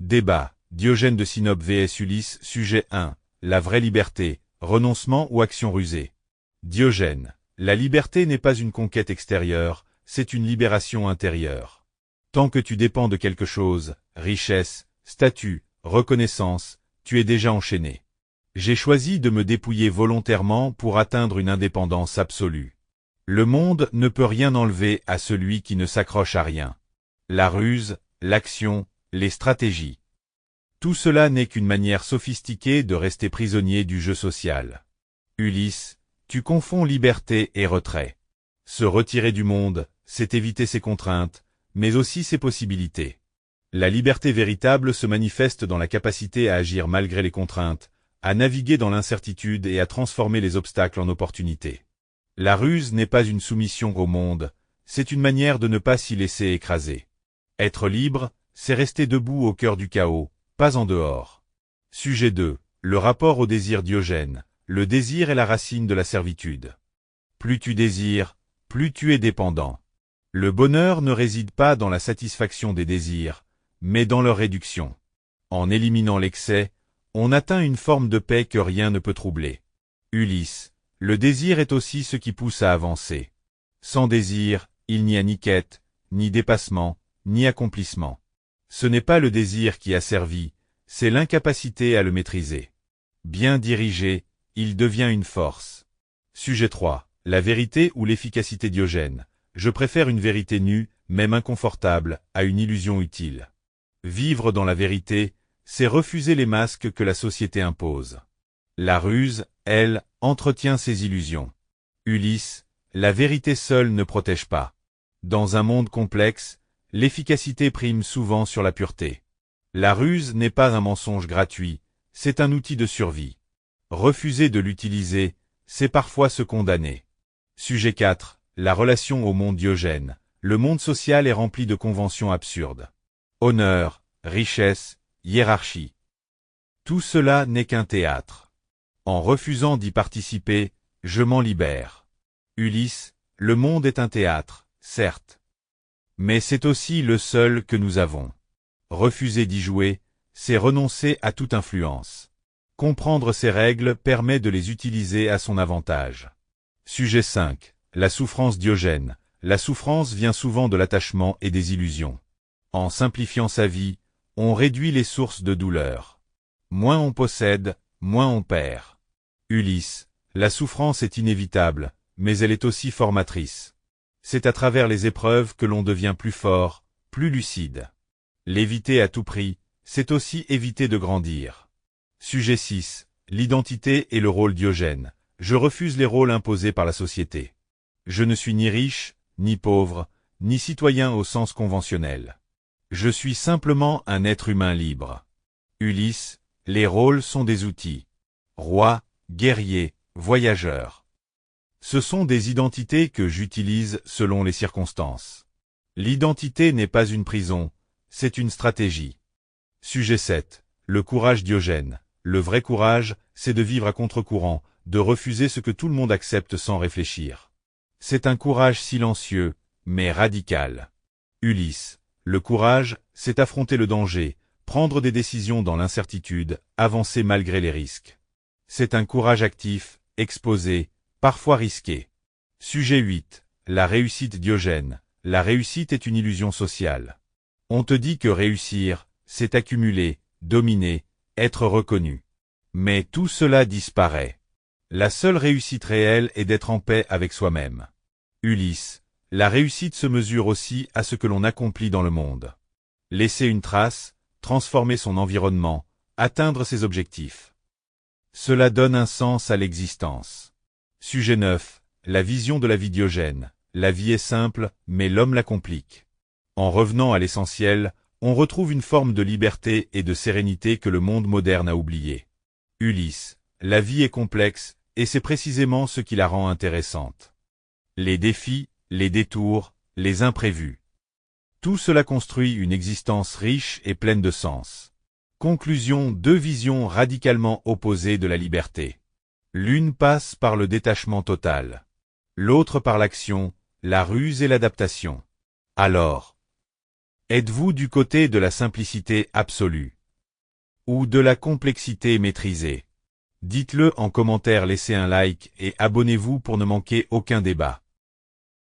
Débat. Diogène de Sinope vs Ulysse. Sujet 1. La vraie liberté, renoncement ou action rusée. Diogène. La liberté n'est pas une conquête extérieure, c'est une libération intérieure. Tant que tu dépends de quelque chose, richesse, statut, reconnaissance, tu es déjà enchaîné. J'ai choisi de me dépouiller volontairement pour atteindre une indépendance absolue. Le monde ne peut rien enlever à celui qui ne s'accroche à rien. La ruse, l'action, les stratégies. Tout cela n'est qu'une manière sophistiquée de rester prisonnier du jeu social. Ulysse, tu confonds liberté et retrait. Se retirer du monde, c'est éviter ses contraintes, mais aussi ses possibilités. La liberté véritable se manifeste dans la capacité à agir malgré les contraintes, à naviguer dans l'incertitude et à transformer les obstacles en opportunités. La ruse n'est pas une soumission au monde, c'est une manière de ne pas s'y laisser écraser. Être libre, c'est rester debout au cœur du chaos, pas en dehors. Sujet 2. Le rapport au désir. Diogène. Le désir est la racine de la servitude. Plus tu désires, plus tu es dépendant. Le bonheur ne réside pas dans la satisfaction des désirs, mais dans leur réduction. En éliminant l'excès, on atteint une forme de paix que rien ne peut troubler. Ulysse. Le désir est aussi ce qui pousse à avancer. Sans désir, il n'y a ni quête, ni dépassement, ni accomplissement. Ce n'est pas le désir qui asservit, c'est l'incapacité à le maîtriser. Bien dirigé, il devient une force. Sujet 3. La vérité ou l'efficacité. Diogène. Je préfère une vérité nue, même inconfortable, à une illusion utile. Vivre dans la vérité, c'est refuser les masques que la société impose. La ruse, elle, entretient ses illusions. Ulysse. La vérité seule ne protège pas. Dans un monde complexe, l'efficacité prime souvent sur la pureté. La ruse n'est pas un mensonge gratuit, c'est un outil de survie. Refuser de l'utiliser, c'est parfois se condamner. Sujet 4. La relation au monde. Diogène. Le monde social est rempli de conventions absurdes. Honneur, richesse, hiérarchie. Tout cela n'est qu'un théâtre. En refusant d'y participer, je m'en libère. Ulysse. Le monde est un théâtre, certes. Mais c'est aussi le seul que nous avons. Refuser d'y jouer, c'est renoncer à toute influence. Comprendre ces règles permet de les utiliser à son avantage. Sujet 5. La souffrance. Diogène. La souffrance vient souvent de l'attachement et des illusions. En simplifiant sa vie, on réduit les sources de douleur. Moins on possède, moins on perd. Ulysse. La souffrance est inévitable, mais elle est aussi formatrice. C'est à travers les épreuves que l'on devient plus fort, plus lucide. L'éviter à tout prix, c'est aussi éviter de grandir. Sujet 6. L'identité et le rôle. Diogène. Je refuse les rôles imposés par la société. Je ne suis ni riche, ni pauvre, ni citoyen au sens conventionnel. Je suis simplement un être humain libre. Ulysse. Les rôles sont des outils. Roi, guerrier, voyageur. Ce sont des identités que j'utilise selon les circonstances. L'identité n'est pas une prison, c'est une stratégie. Sujet 7. Le courage. Diogène. Le vrai courage, c'est de vivre à contre-courant, de refuser ce que tout le monde accepte sans réfléchir. C'est un courage silencieux, mais radical. Ulysse. Le courage, c'est affronter le danger, prendre des décisions dans l'incertitude, avancer malgré les risques. C'est un courage actif, exposé, parfois risqué. Sujet 8. La réussite. Diogène. La réussite est une illusion sociale. On te dit que réussir, c'est accumuler, dominer, être reconnu. Mais tout cela disparaît. La seule réussite réelle est d'être en paix avec soi-même. Ulysse. La réussite se mesure aussi à ce que l'on accomplit dans le monde. Laisser une trace, transformer son environnement, atteindre ses objectifs. Cela donne un sens à l'existence. Sujet 9. La vision de la vie. Diogène. La vie est simple, mais l'homme la complique. En revenant à l'essentiel, on retrouve une forme de liberté et de sérénité que le monde moderne a oubliée. Ulysse. La vie est complexe, et c'est précisément ce qui la rend intéressante. Les défis, les détours, les imprévus. Tout cela construit une existence riche et pleine de sens. Conclusion. Deux visions radicalement opposées de la liberté. L'une passe par le détachement total. L'autre par l'action, la ruse et l'adaptation. Alors, Êtes-vous du côté de la simplicité absolue ou de la complexité maîtrisée? Dites-le en commentaire, laissez un like et abonnez-vous pour ne manquer aucun débat.